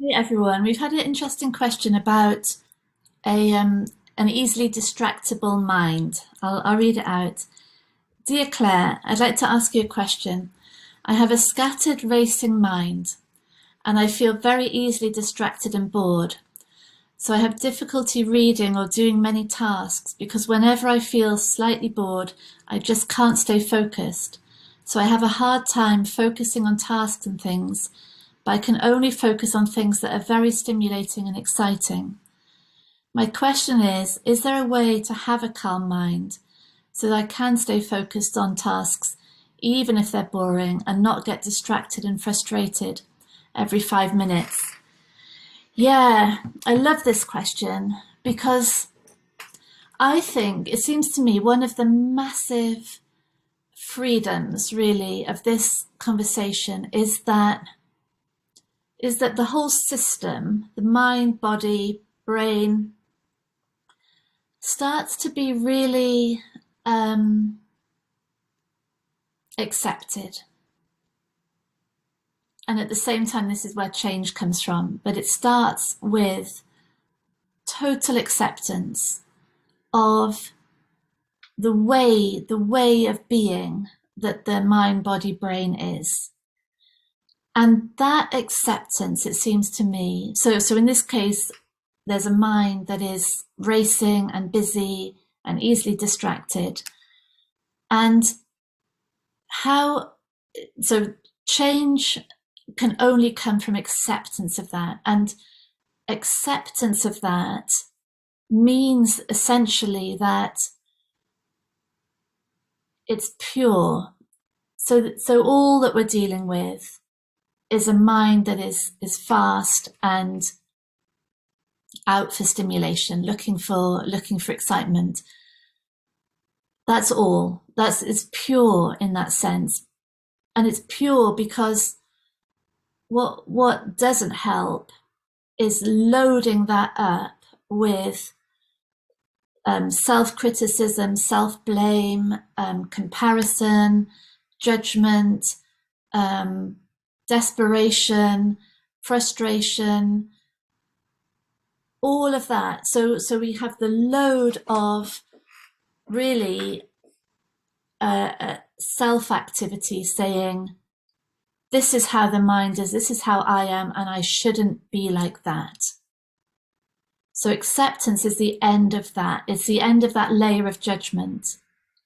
Hey everyone, we've had an interesting question about a an easily distractible mind. I'll read it out. Dear Claire, I'd like to ask you a question. I have a scattered, racing mind, and I feel very easily distracted and bored. So I have difficulty reading or doing many tasks because whenever I feel slightly bored, I just can't stay focused. So I have a hard time focusing on tasks and things, but I can only focus on things that are very stimulating and exciting. My question is there a way to have a calm mind so that I can stay focused on tasks, even if they're boring, and not get distracted and frustrated every 5 minutes? Yeah, I love this question because I think it seems to me one of the massive freedoms really of this conversation is that the whole system, the mind, body, brain, starts to be really accepted. And at the same time, this is where change comes from, but it starts with total acceptance of the way of being that the mind, body, brain is. And that acceptance, it seems to me, so in this case, there's a mind that is racing and busy and easily distracted. And how, so change can only come from acceptance of that. And acceptance of that means essentially that it's pure. So all that we're dealing with is a mind that is fast and out for stimulation, looking for excitement. That's all. It's pure in that sense. And it's pure because what doesn't help is loading that up with self-criticism, self-blame, comparison, judgment, desperation, frustration, all of that. So we have the load of really self-activity saying, this is how the mind is, this is how I am, and I shouldn't be like that. So acceptance is the end of that. It's the end of that layer of judgment.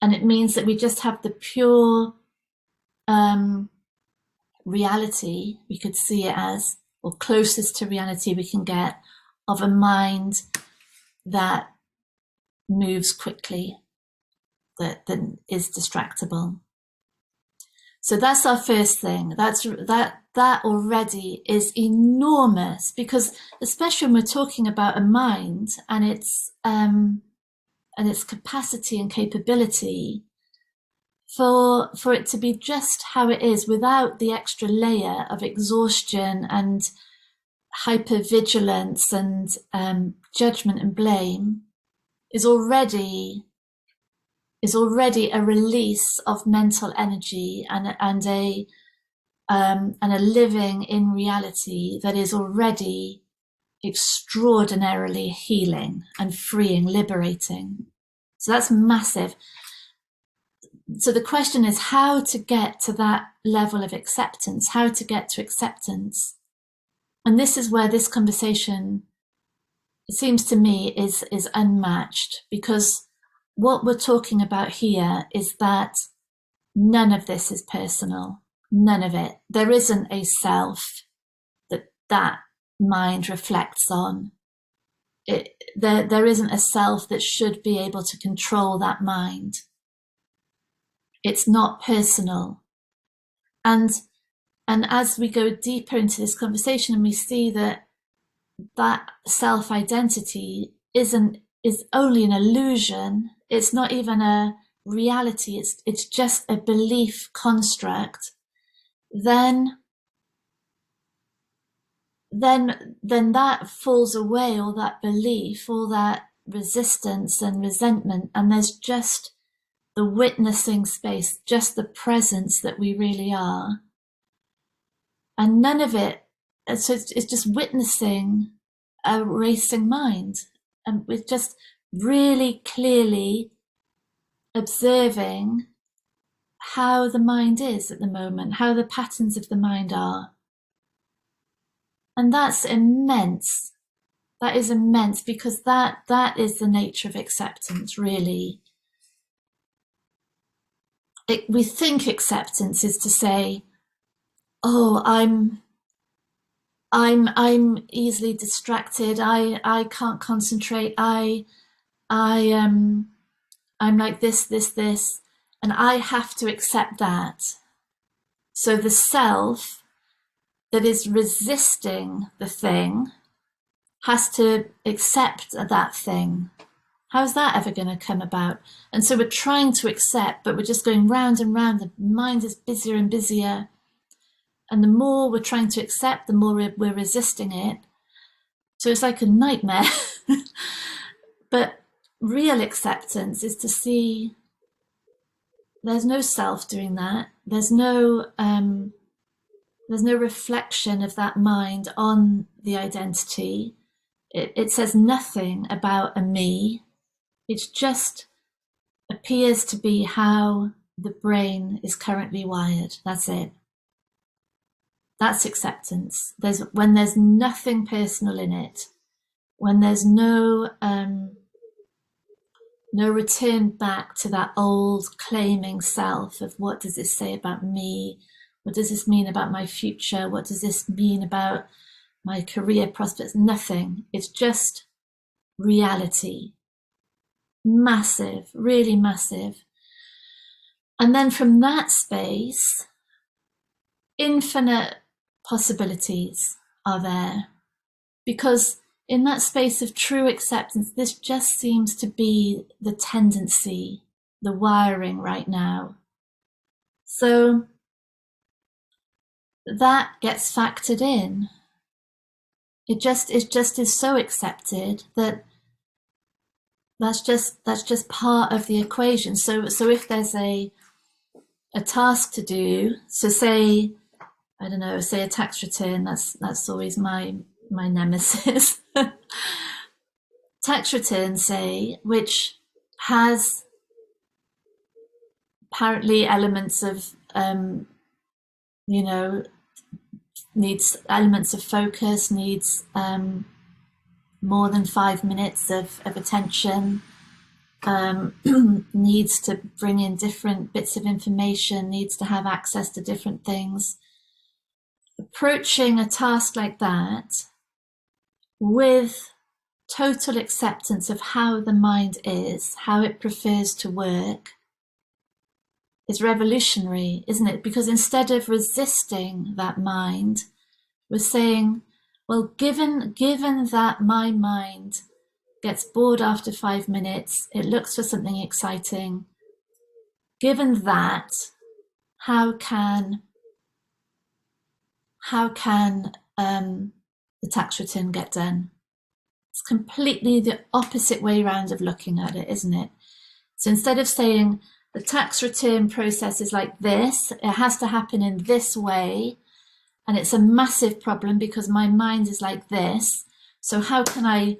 And it means that we just have the pure reality, we could see it as, or closest to reality we can get, of a mind that moves quickly, that is distractible. So that's our first thing. That already is enormous, because especially when we're talking about a mind and its capacity and capability, for it to be just how it is without the extra layer of exhaustion and hypervigilance and judgment and blame is already a release of mental energy and a living in reality that is already extraordinarily healing and freeing, liberating. So that's massive. So the question is how to get to that level of acceptance, how to get to acceptance. And this is where this conversation, it seems to me, is unmatched, because what we're talking about here is that none of this is personal. None of it. There isn't a self that mind reflects on. There isn't a self that should be able to control that mind. It's not personal. And as we go deeper into this conversation and we see that self-identity is only an illusion, it's not even a reality, it's just a belief construct, then that falls away, all that belief, all that resistance and resentment, and there's just the witnessing space, just the presence that we really are. And none of it so it's just witnessing a racing mind, and we're just really clearly observing how the mind is at the moment, how the patterns of the mind are. And that's immense. That is immense, because that is the nature of acceptance, really. We think acceptance is to say, oh, I'm easily distracted. I can't concentrate. I'm like this, and I have to accept that. So the self that is resisting the thing has to accept that thing. How's that ever going to come about? And so we're trying to accept, but we're just going round and round. The mind is busier and busier. And the more we're trying to accept, the more we're resisting it. So it's like a nightmare. But real acceptance is to see there's no self doing that. There's no reflection of that mind on the identity. It says nothing about a me. It just appears to be how the brain is currently wired. That's it. That's acceptance. When there's nothing personal in it, when there's no return back to that old claiming self of what does this say about me? What does this mean about my future? What does this mean about my career prospects? Nothing. It's just reality. Massive, really massive. And then from that space, infinite possibilities are there, because in that space of true acceptance, this just seems to be the tendency, the wiring right now. So that gets factored in. It just is so accepted that that's just part of the equation. So if there's a task to do, so say, I don't know, say a tax return, that's always my nemesis. Tax return, say, which has apparently elements of, needs elements of focus, needs more than 5 minutes of attention, needs to bring in different bits of information, needs to have access to different things. Approaching a task like that with total acceptance of how the mind is, how it prefers to work, is revolutionary, isn't it? Because instead of resisting that mind, we're saying, well, given that my mind gets bored after 5 minutes, it looks for something exciting, given that, how can the tax return get done? It's completely the opposite way round of looking at it, isn't it? So instead of saying the tax return process is like this, it has to happen in this way, and it's a massive problem because my mind is like this, so how can I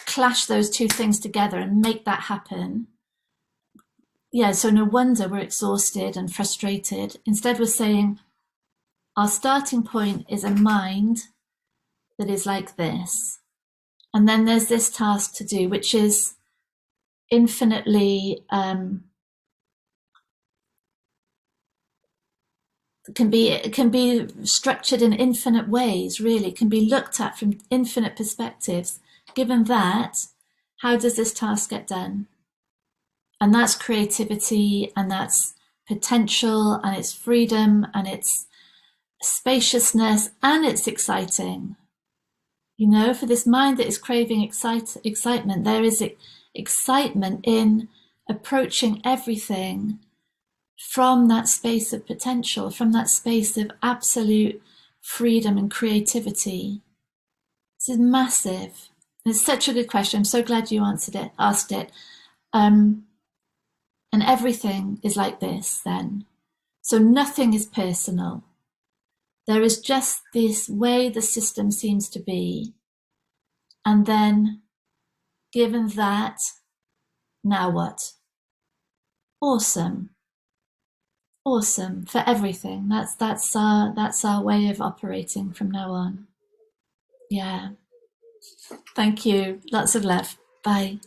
clash those two things together and make that happen? Yeah, so no wonder we're exhausted and frustrated. Instead, we're saying our starting point is a mind that is like this. And then there's this task to do, which is infinitely, can be structured in infinite ways, really, can be looked at from infinite perspectives. Given that, how does this task get done? And that's creativity, and that's potential, and it's freedom, and it's spaciousness, and it's exciting. You know, for this mind that is craving excitement, there is excitement in approaching everything from that space of potential, from that space of absolute freedom and creativity. This is massive. It's such a good question. I'm so glad you asked it. And everything is like this then. So nothing is personal. There is just this way the system seems to be. And then, given that, now what? Awesome. Awesome for everything. That's our way of operating from now on. Yeah. Thank you. Lots of love. Bye.